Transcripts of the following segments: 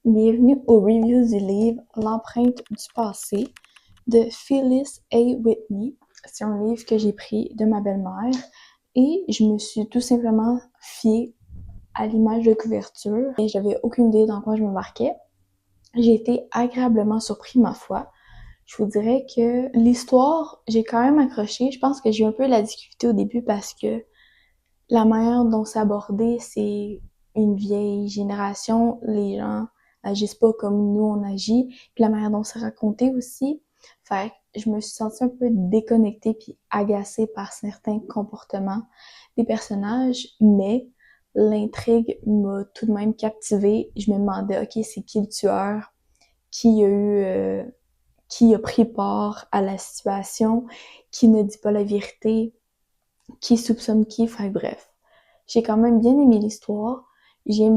Bienvenue au review du livre L'empreinte du passé de Phyllis A. Whitney. C'est un livre que j'ai pris de ma belle-mère et je me suis tout simplement fiée à l'image de couverture et j'avais aucune idée dans quoi je m'embarquais. J'ai été agréablement surpris, ma foi. Je vous dirais que l'histoire, j'ai quand même accroché. Je pense que j'ai eu un peu la difficulté au début parce que la manière dont c'est abordé, c'est une vieille génération. Les gens agissent pas comme nous on agit. Puis la manière dont c'est raconté aussi. Fait que je me suis sentie un peu déconnectée puis agacée par certains comportements des personnages, mais l'intrigue m'a tout de même captivée. Je me demandais, ok, c'est qui le tueur? Qui a qui a pris part à la situation? Qui ne dit pas la vérité? Qui soupçonne qui? Fait bref. J'ai quand même bien aimé l'histoire. J'ai,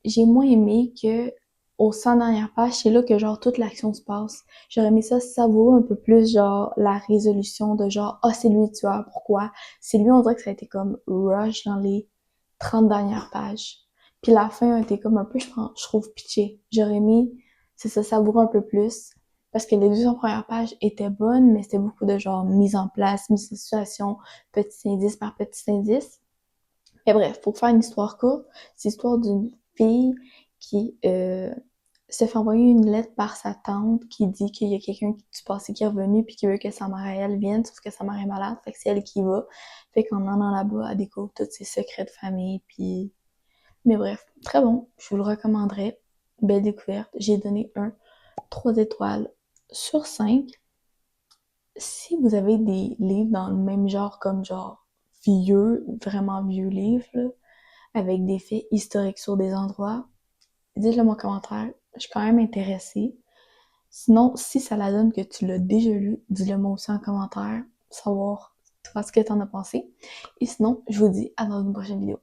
j'ai moins aimé que aux 100 dernières pages, c'est là que genre toute l'action se passe. J'aurais aimé ça savourer un peu plus genre la résolution de genre ah c'est lui le tueur, pourquoi? C'est lui, on dirait que ça a été comme rush dans les 30 dernières pages. Puis la fin a été comme un peu, je trouve, pitché. J'aurais aimé, c'est ça, savourer un peu plus. Parce que les 200 premières pages étaient bonnes, mais c'était beaucoup de genre mise en place, mise en situation, petit indice par petit indice. Mais bref, pour faire une histoire courte, c'est l'histoire d'une fille qui se fait envoyer une lettre par sa tante qui dit qu'il y a quelqu'un du passé qui est revenu puis qui veut que sa mère et elle vienne, sauf que sa mère est malade, fait que c'est elle qui va. Fait qu'en allant là-bas, elle découvre tous ses secrets de famille, puis... Mais bref, très bon, je vous le recommanderais. Belle découverte. J'ai donné un 3 étoiles sur 5. Si vous avez des livres dans le même genre comme genre vieux, vraiment vieux livres, là, avec des faits historiques sur des endroits, dites-le moi en commentaire. Je suis quand même intéressée. Sinon, si ça la donne que tu l'as déjà lu, dis-le moi aussi en commentaire, savoir toi ce que t'en as pensé. Et sinon, je vous dis à dans une prochaine vidéo.